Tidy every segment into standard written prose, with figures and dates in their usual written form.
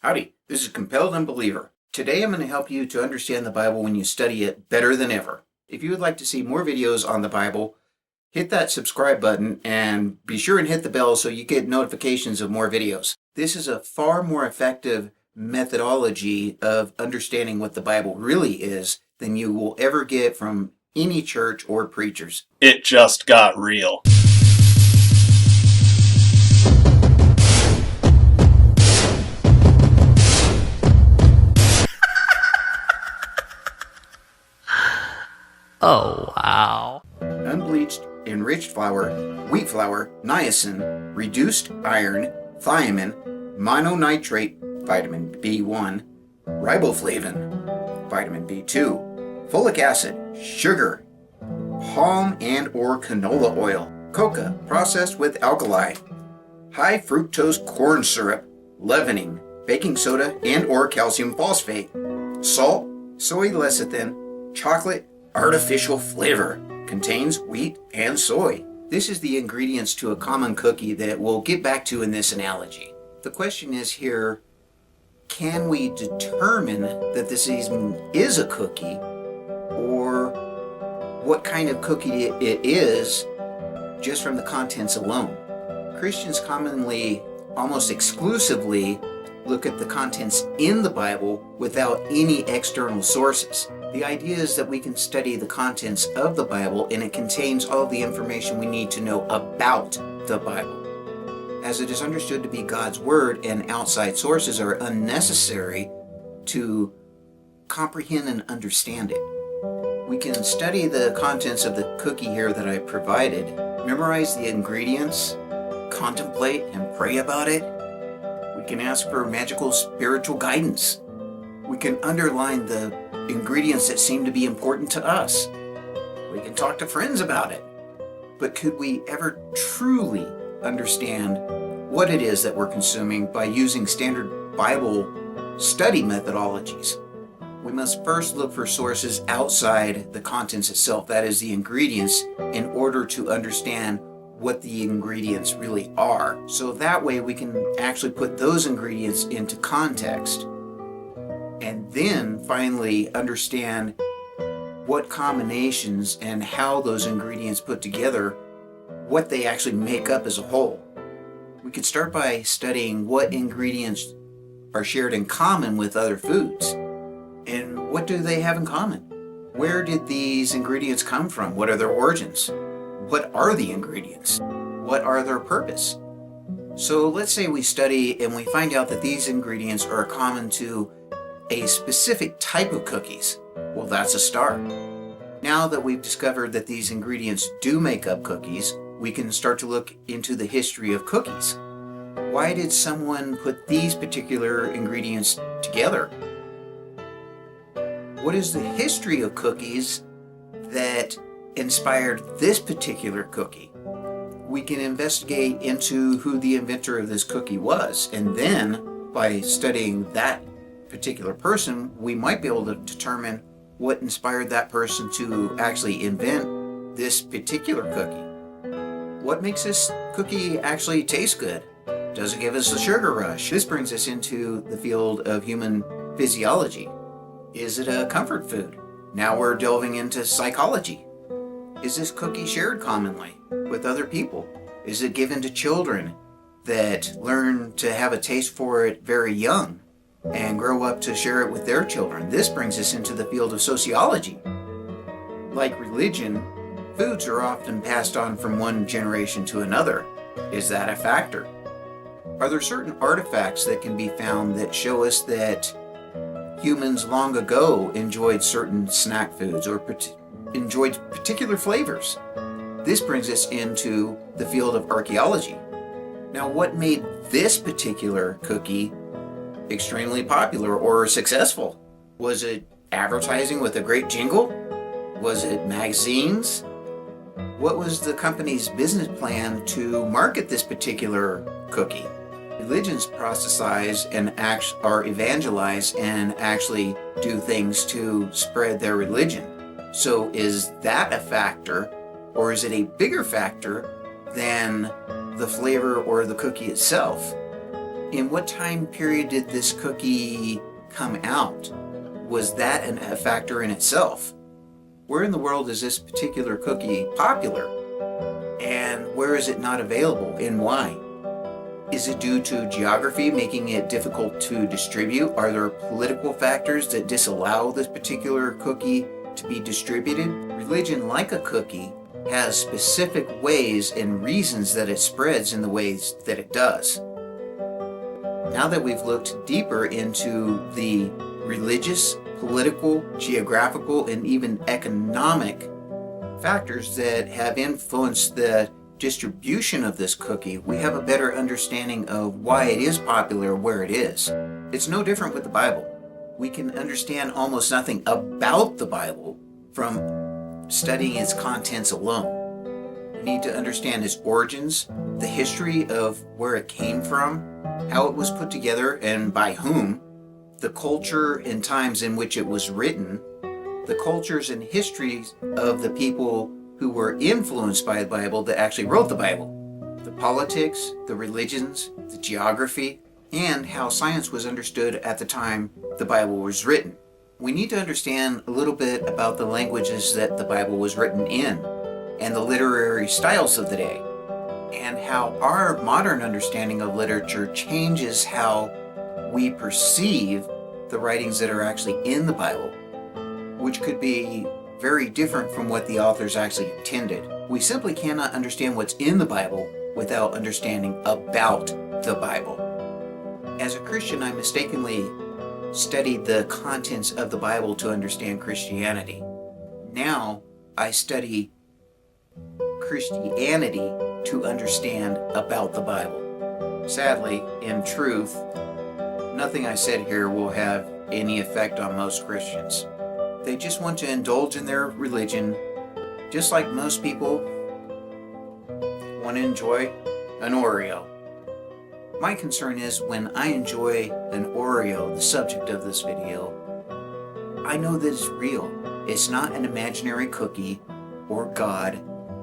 Howdy, this is Compelled Unbeliever. Today I'm going to help you to understand the Bible when you study it better than ever. If you would like to see more videos on the Bible, hit that subscribe button and be sure and hit the bell so you get notifications of more videos. This is a far more effective methodology of understanding what the Bible really is than you will ever get from any church or preachers. It just got real. Oh, wow. Unbleached, enriched flour, wheat flour, niacin, reduced iron, thiamine, mononitrate, vitamin B1, riboflavin, vitamin B2, folic acid, sugar, palm and or canola oil, coca processed with alkali, high fructose corn syrup, leavening, baking soda and or calcium phosphate, salt, soy lecithin, chocolate, artificial flavor, contains wheat and soy. This is the ingredients to a common cookie that we'll get back to in this analogy. The question is here, can we determine that this even is a cookie, or what kind of cookie it is just from the contents alone? Christians commonly, almost exclusively, look at the contents in the Bible without any external sources. The idea is that we can study the contents of the Bible and it contains all the information we need to know about the Bible. As it is understood to be God's Word and outside sources are unnecessary to comprehend and understand it. We can study the contents of the cookie here that I provided, memorize the ingredients, contemplate and pray about it. We can ask for magical spiritual guidance. We can underline the ingredients that seem to be important to us. We can talk to friends about it. But could we ever truly understand what it is that we're consuming by using standard Bible study methodologies? We must first look for sources outside the contents itself, that is the ingredients, in order to understand what the ingredients really are. So that way we can actually put those ingredients into context and then finally understand what combinations and how those ingredients put together, what they actually make up as a whole. We could start by studying what ingredients are shared in common with other foods. And what do they have in common? Where did these ingredients come from? What are their origins? What are the ingredients? What are their purpose? So let's say we study and we find out that these ingredients are common to a specific type of cookies. Well, that's a start. Now that we've discovered that these ingredients do make up cookies, we can start to look into the history of cookies. Why did someone put these particular ingredients together? What is the history of cookies that inspired this particular cookie? We can investigate into who the inventor of this cookie was, and then by studying that particular person, we might be able to determine what inspired that person to actually invent this particular cookie. What makes this cookie actually taste good? Does it give us a sugar rush? This brings us into the field of human physiology. Is it a comfort food? Now we're delving into psychology. Is this cookie shared commonly with other people? Is it given to children that learn to have a taste for it very young and grow up to share it with their children? This brings us into the field of sociology. Like religion, foods are often passed on from one generation to another. Is that a factor? Are there certain artifacts that can be found that show us that humans long ago enjoyed certain snack foods or enjoyed particular flavors? This brings us into the field of archaeology. Now, what made this particular cookie extremely popular or successful? Was it advertising with a great jingle? Was it magazines? What was the company's business plan to market this particular cookie? Religions proselytize and are evangelize and actually do things to spread their religion. So is that a factor, or is it a bigger factor than the flavor or the cookie itself? In what time period did this cookie come out? Was that a factor in itself? Where in the world is this particular cookie popular? And where is it not available and why? Is it due to geography making it difficult to distribute? Are there political factors that disallow this particular cookie to be distributed? Religion, like a cookie, has specific ways and reasons that it spreads in the ways that it does. Now that we've looked deeper into the religious, political, geographical, and even economic factors that have influenced the distribution of this cookie, we have a better understanding of why it is popular where it is. It's no different with the Bible. We can understand almost nothing about the Bible from studying its contents alone. We need to understand its origins, the history of where it came from, how it was put together and by whom, the culture and times in which it was written, the cultures and histories of the people who were influenced by the Bible that actually wrote the Bible, the politics, the religions, the geography, and how science was understood at the time the Bible was written. We need to understand a little bit about the languages that the Bible was written in and the literary styles of the day, and how our modern understanding of literature changes how we perceive the writings that are actually in the Bible, which could be very different from what the authors actually intended. We simply cannot understand what's in the Bible without understanding about the Bible. As a Christian, I mistakenly studied the contents of the Bible to understand Christianity. Now I study Christianity to understand about the Bible. Sadly, in truth, nothing I said here will have any effect on most Christians. They just want to indulge in their religion, just like most people want to enjoy an Oreo. My concern is when I enjoy an Oreo, the subject of this video, I know that it's real. It's not an imaginary cookie or God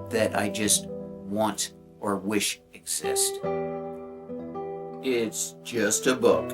that I just want or wish exist. It's just a book.